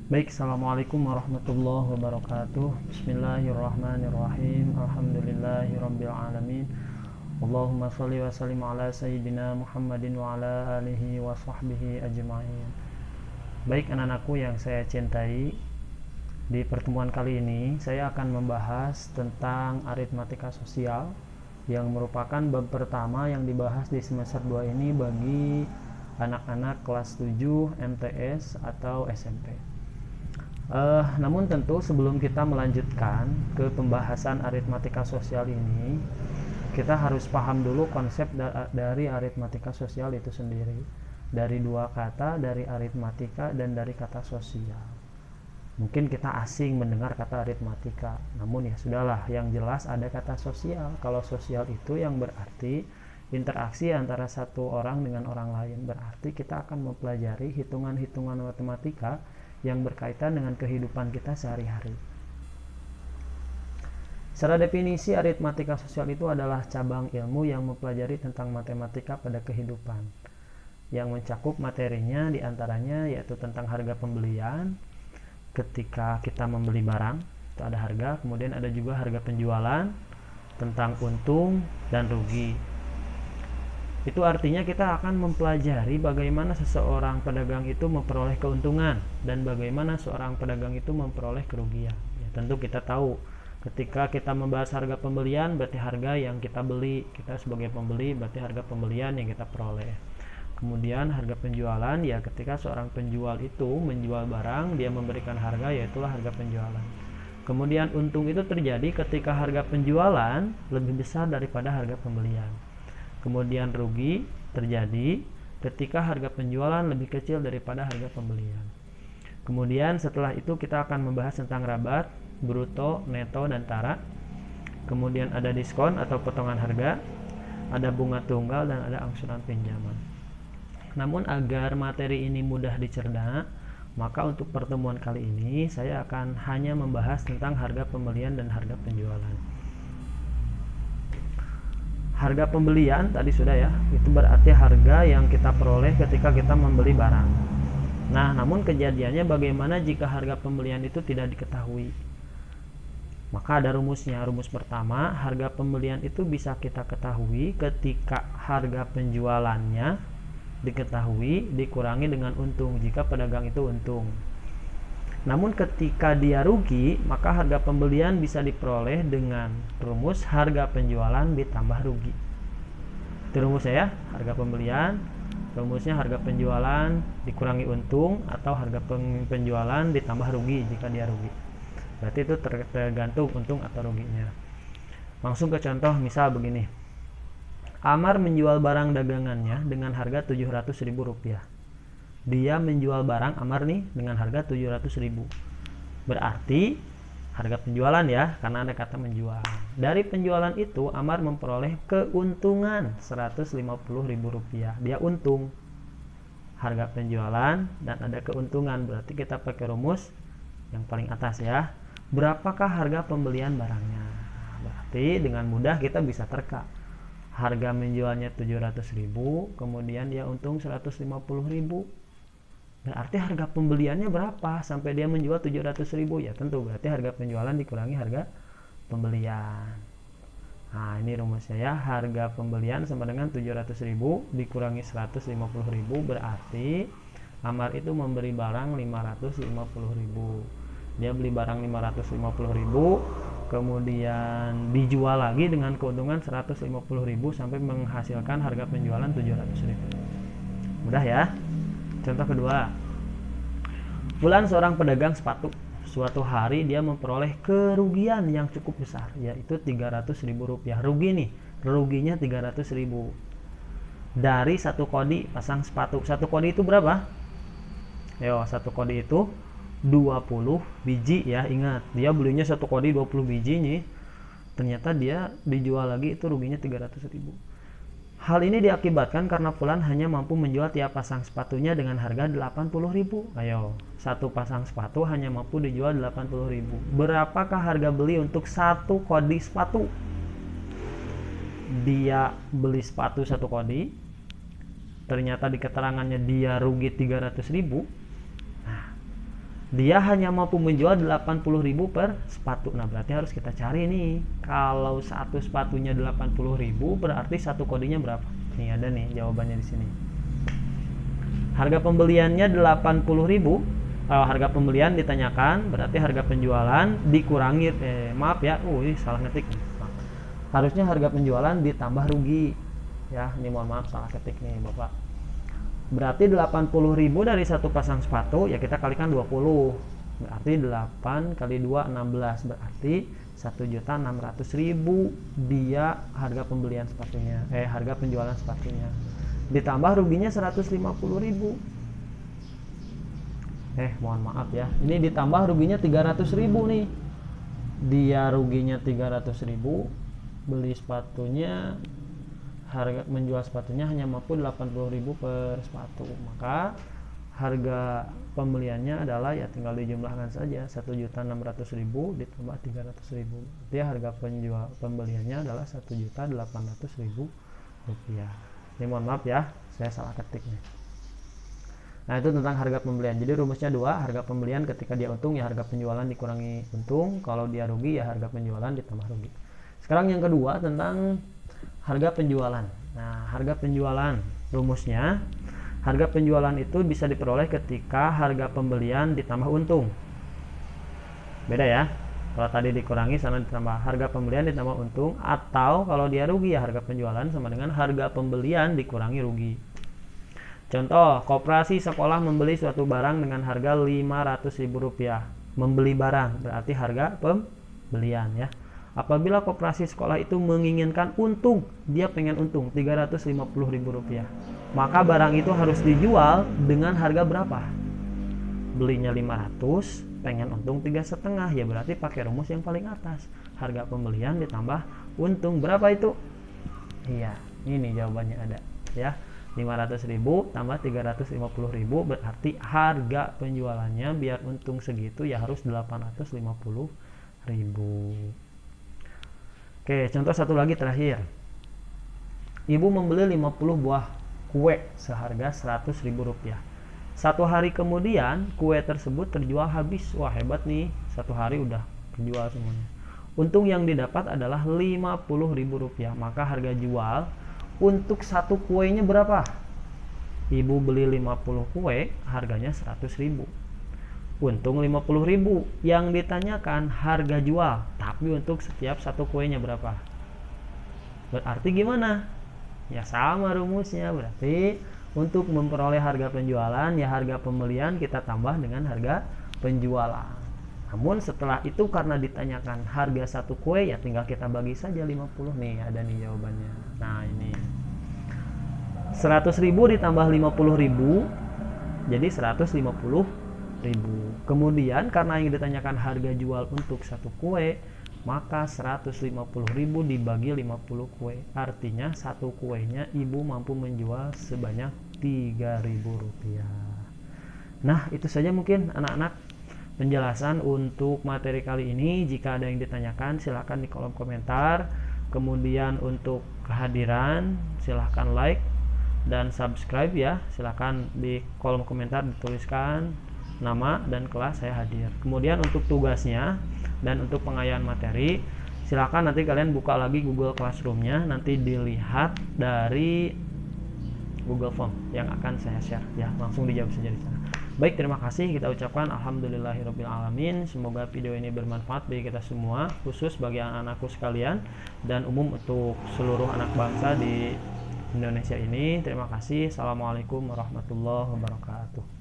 Baik, assalamualaikum warahmatullahi wabarakatuh. Bismillahirrahmanirrahim. Alhamdulillahirabbil alamin. Allahumma shalli wa sallim ala sayyidina Muhammadin wa ala alihi wa sahbihi ajma'in. Baik anak-anakku yang saya cintai, di pertemuan kali ini saya akan membahas tentang aritmatika sosial yang merupakan bab pertama yang dibahas di semester 2 ini bagi anak-anak kelas 7 MTS atau SMP. Namun tentu sebelum kita melanjutkan ke pembahasan aritmatika sosial ini, kita harus paham dulu konsep dari aritmatika sosial itu sendiri. Dari dua kata, dari aritmatika dan dari kata sosial. Mungkin kita asing mendengar kata aritmatika, namun ya sudahlah, yang jelas ada kata sosial. Kalau sosial itu yang berarti interaksi antara satu orang dengan orang lain. Berarti kita akan mempelajari hitungan-hitungan matematika yang berkaitan dengan kehidupan kita sehari-hari. Secara definisi, aritmatika sosial itu adalah cabang ilmu yang mempelajari tentang matematika pada kehidupan, yang mencakup materinya diantaranya yaitu tentang harga pembelian. Ketika kita membeli barang, itu ada harga, kemudian ada juga harga penjualan, tentang untung dan rugi. Itu artinya kita akan mempelajari bagaimana seseorang pedagang itu memperoleh keuntungan dan bagaimana seorang pedagang itu memperoleh kerugian. Ya, tentu kita tahu ketika kita membahas harga pembelian berarti harga yang kita beli, kita sebagai pembeli berarti harga pembelian yang kita peroleh. Kemudian harga penjualan, ya ketika seorang penjual itu menjual barang, dia memberikan harga, yaitulah harga penjualan. Kemudian untung itu terjadi ketika harga penjualan lebih besar daripada harga pembelian. Kemudian rugi terjadi ketika harga penjualan lebih kecil daripada harga pembelian. Kemudian setelah itu kita akan membahas tentang rabat, bruto, neto, dan tara. Kemudian ada diskon atau potongan harga, ada bunga tunggal, dan ada angsuran pinjaman. Namun agar materi ini mudah dicerna, maka untuk pertemuan kali ini saya akan hanya membahas tentang harga pembelian dan harga penjualan. Harga pembelian tadi sudah ya, itu berarti harga yang kita peroleh ketika kita membeli barang. Nah, namun kejadiannya bagaimana jika harga pembelian itu tidak diketahui? Maka ada rumusnya. Rumus pertama, harga pembelian itu bisa kita ketahui ketika harga penjualannya diketahui dikurangi dengan untung jika pedagang itu untung. Namun ketika dia rugi, maka harga pembelian bisa diperoleh dengan rumus harga penjualan ditambah rugi. Itu rumusnya ya, harga pembelian, rumusnya harga penjualan dikurangi untung atau harga penjualan ditambah rugi jika dia rugi. Berarti itu tergantung untung atau ruginya. Langsung ke contoh, misal begini. Amar menjual barang dagangannya dengan harga Rp700.000. Dia menjual barang Amar nih dengan harga 700.000. Berarti harga penjualan ya, karena ada kata menjual. Dari penjualan itu Amar memperoleh keuntungan Rp150.000. Dia untung. Harga penjualan dan ada keuntungan, berarti kita pakai rumus yang paling atas ya. Berapakah harga pembelian barangnya? Berarti dengan mudah kita bisa terka. Harga menjualnya 700.000, kemudian dia untung 150.000. Berarti harga pembeliannya berapa sampai dia menjual 700.000? Ya tentu berarti harga penjualan dikurangi harga pembelian. Nah, ini rumusnya ya. Harga pembelian sama dengan 700.000 dikurangi 150.000, berarti Amar itu memberi barang 550.000. Dia beli barang 550.000, kemudian dijual lagi dengan keuntungan 150.000 sampai menghasilkan harga penjualan 700.000. Mudah ya. Contoh kedua. Fulan seorang pedagang sepatu. Suatu hari dia memperoleh kerugian yang cukup besar, yaitu Rp300.000. Rugi nih, ruginya 300.000. Dari satu kodi pasang sepatu. Satu kodi itu berapa? Yo, satu kodi itu 20 biji ya, ingat dia belinya satu kodi 20 biji nih, ternyata dia dijual lagi itu ruginya 300.000. Hal ini diakibatkan karena Fulan hanya mampu menjual tiap pasang sepatunya dengan harga 80.000. Ayo, satu pasang sepatu hanya mampu dijual 80.000. Berapakah harga beli untuk satu kodi sepatu? Dia beli sepatu satu kodi, ternyata di keterangannya dia rugi 300.000. dia hanya mampu menjual 80.000 per sepatu. Nah, berarti harus kita cari nih. Kalau satu sepatunya 80.000, berarti satu kodenya berapa? Nih ada nih jawabannya di sini. Harga pembeliannya 80.000. Kalau harga pembelian ditanyakan, berarti harga penjualan dikurangi maaf ya. Ini salah ngetik nih. Harusnya harga penjualan ditambah rugi. Ya, ini mohon maaf salah ketik nih, Bapak. Berarti 80.000 dari satu pasang sepatu, ya kita kalikan 20. Berarti 8 kali 2 16. Berarti 1.600.000 dia harga pembelian sepatunya, harga penjualan sepatunya. Ditambah ruginya 150.000. Mohon maaf ya. Ini ditambah ruginya 300.000 nih. Dia ruginya 300.000, beli sepatunya, harga menjual sepatunya hanya mampu 80.000 per sepatu. Maka harga pembeliannya adalah ya tinggal dijumlahkan saja 1.600.000 ditambah 300.000. Dia harga pembeliannya adalah 1.800.000 rupiah. Ini mohon maaf ya, saya salah ketik nih. Nah, itu tentang harga pembelian. Jadi rumusnya 2, harga pembelian ketika dia untung ya harga penjualan dikurangi untung, kalau dia rugi ya harga penjualan ditambah rugi. Sekarang yang kedua tentang harga penjualan. Nah, harga penjualan rumusnya, harga penjualan itu bisa diperoleh ketika harga pembelian ditambah untung. Beda ya. Kalau tadi dikurangi, sana ditambah. Harga pembelian ditambah untung, atau kalau dia rugi ya harga penjualan sama dengan harga pembelian dikurangi rugi. Contoh, koperasi sekolah membeli suatu barang dengan harga Rp500.000. Membeli barang berarti harga pembelian ya. Apabila koperasi sekolah itu menginginkan untung, dia pengen untung Rp350.000, maka barang itu harus dijual dengan harga berapa? Belinya 500, pengen untung 3,5, ya berarti pakai rumus yang paling atas. Harga pembelian ditambah untung, berapa itu? Iya, ini jawabannya ada ya. 500.000 tambah 350.000 berarti harga penjualannya biar untung segitu ya harus 850.000. Oke, contoh satu lagi terakhir. Ibu membeli 50 buah kue seharga Rp100.000. Satu hari kemudian kue tersebut terjual habis. Wah, hebat nih, satu hari udah terjual semuanya. Untung yang didapat adalah Rp50.000. Maka harga jual untuk satu kuenya berapa? Ibu beli 50 kue, harganya Rp100.000. Untung Rp50.000. Yang ditanyakan harga jual, tapi untuk setiap satu kuenya berapa? Berarti gimana? Ya sama rumusnya. Berarti untuk memperoleh harga penjualan ya harga pembelian kita tambah dengan harga penjualan. Namun setelah itu karena ditanyakan harga satu kue ya tinggal kita bagi saja 50. Nih ada nih jawabannya. Nah ini 100.000 ditambah 50.000 jadi 150.000. Kemudian karena yang ditanyakan harga jual untuk satu kue, maka 150.000 dibagi 50 kue. Artinya satu kuenya ibu mampu menjual sebanyak Rp3.000. Nah, itu saja mungkin anak-anak penjelasan untuk materi kali ini. Jika ada yang ditanyakan silahkan di kolom komentar. Kemudian untuk kehadiran silahkan like dan subscribe ya. Silahkan di kolom komentar dituliskan nama dan kelas saya hadir. Kemudian untuk tugasnya dan untuk pengayaan materi silahkan nanti kalian buka lagi Google Classroom-nya, nanti dilihat dari Google Form yang akan saya share ya, langsung dijawab saja di sana. Baik, terima kasih, kita ucapkan alhamdulillahirobbilalamin. Semoga video ini bermanfaat bagi kita semua, khusus bagi anak-anakku sekalian dan umum untuk seluruh anak bangsa di Indonesia ini. Terima kasih. Assalamualaikum warahmatullahi wabarakatuh.